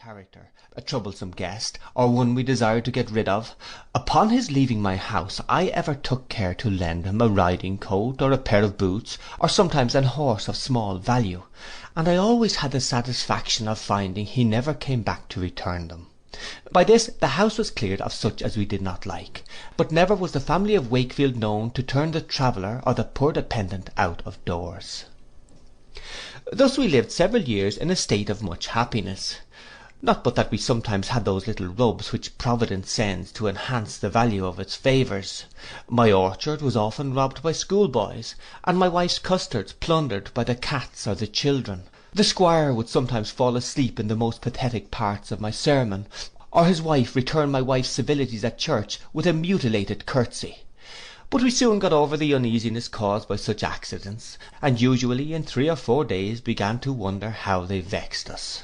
character, a troublesome guest, or one we desired to get rid of, upon his leaving my house I ever took care to lend him a riding coat, or a pair of boots, or sometimes an horse of small value, and I always had the satisfaction of finding he never came back to return them. By this the house was cleared of such as we did not like, but never was the family of Wakefield known to turn the traveller or the poor dependent out of doors. Thus we lived several years in a state of much happiness. Not but that we sometimes had those little rubs which Providence sends to enhance the value of its favours. My orchard was often robbed by schoolboys, and my wife's custards plundered by the cats or the children. The squire would sometimes fall asleep in the most pathetic parts of my sermon, or his wife return my wife's civilities at church with a mutilated curtsey. But we soon got over the uneasiness caused by such accidents, and usually in 3 or 4 days began to wonder how they vexed us.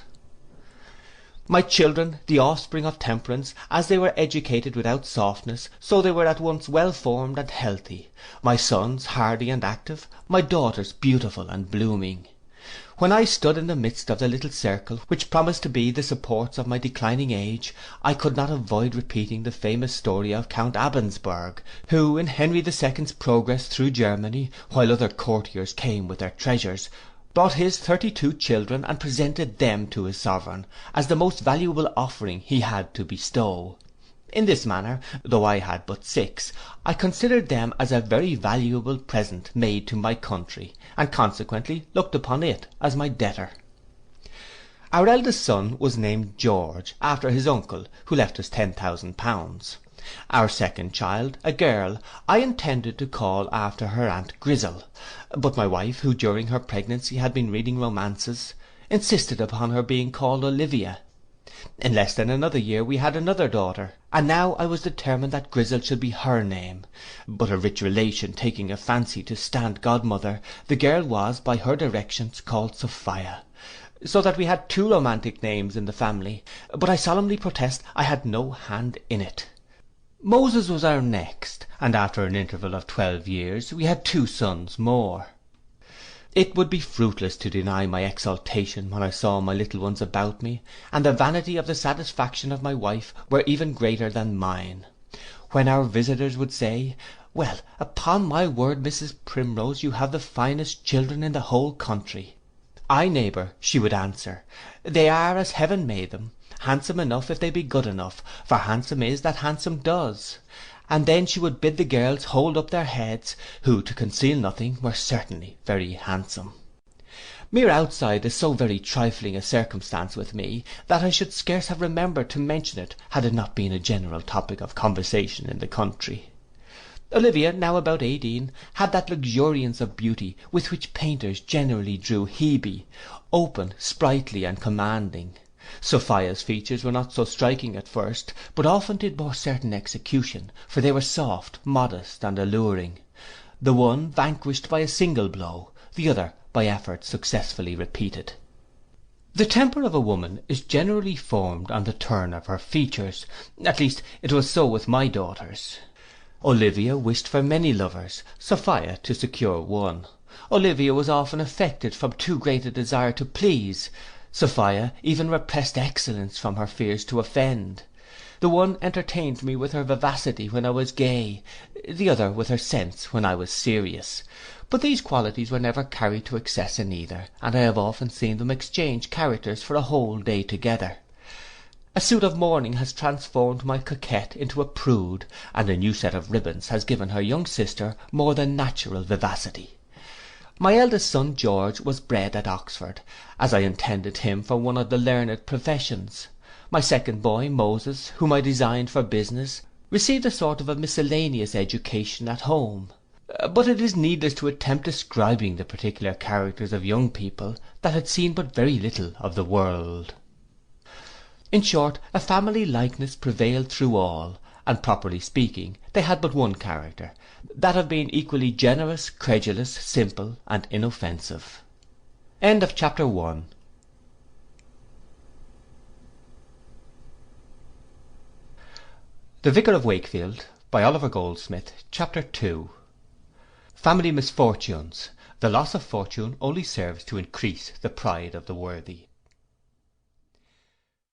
My children, the offspring of temperance, as they were educated without softness, so they were at once well formed and healthy. My sons hardy and active, my daughters beautiful and blooming. When I stood in the midst of the little circle which promised to be the supports of my declining age, I could not avoid repeating the famous story of Count Abensberg, who in Henry the Second's progress through Germany, while other courtiers came with their treasures, brought his 32 children and presented them to his sovereign, as the most valuable offering he had to bestow. In this manner, though I had but 6, I considered them as a very valuable present made to my country, and consequently looked upon it as my debtor. Our eldest son was named George, after his uncle, who left us 10,000 pounds. Our second child, a girl, I intended to call after her aunt Grizzle, but my wife, who during her pregnancy had been reading romances, insisted upon her being called Olivia. In less than another year we had another daughter, and now I was determined that Grizzle should be her name, but a rich relation taking a fancy to stand godmother, the girl was by her directions called Sophia, so that we had 2 romantic names in the family, but I solemnly protest I had no hand in it. Moses was our next, and after an interval of 12 years we had 2 sons more. It would be fruitless to deny my exultation when I saw my little ones about me, and the vanity of the satisfaction of my wife were even greater than mine. When our visitors would say, "Well, upon my word, Mrs Primrose, you have the finest children in the whole country," "Ay, neighbour," she would answer, "they are as heaven made them, handsome enough if they be good enough, for handsome is that handsome does," and then she would bid the girls hold up their heads, who, to conceal nothing, were certainly very handsome. Mere outside is so very trifling a circumstance with me, that I should scarce have remembered to mention it, had it not been a general topic of conversation in the country. Olivia, now about 18, had that luxuriance of beauty with which painters generally drew Hebe, open, sprightly, and commanding. Sophia's features were not so striking at first, but often did more certain execution, for they were soft, modest, and alluring. The one vanquished by a single blow, the other by efforts successfully repeated. The temper of a woman is generally formed on the turn of her features, at least it was so with my daughters. Olivia wished for many lovers, Sophia to secure one. Olivia was often affected from too great a desire to please. Sophia even repressed excellence from her fears to offend. The one entertained me with her vivacity when I was gay, the other with her sense when I was serious. But these qualities were never carried to excess in either, and I have often seen them exchange characters for a whole day together. A suit of mourning has transformed my coquette into a prude, and a new set of ribbons has given her young sister more than natural vivacity. My eldest son George was bred at Oxford, as I intended him for one of the learned professions. My second boy Moses, whom I designed for business, received a sort of a miscellaneous education at home. But it is needless to attempt describing the particular characters of young people that had seen but very little of the world. In short, a family likeness prevailed through all, and properly speaking, they had but one character, that of being equally generous, credulous, simple, and inoffensive. End of chapter 1. The Vicar of Wakefield, by Oliver Goldsmith, chapter 2. Family misfortunes. The loss of fortune only serves to increase the pride of the worthy.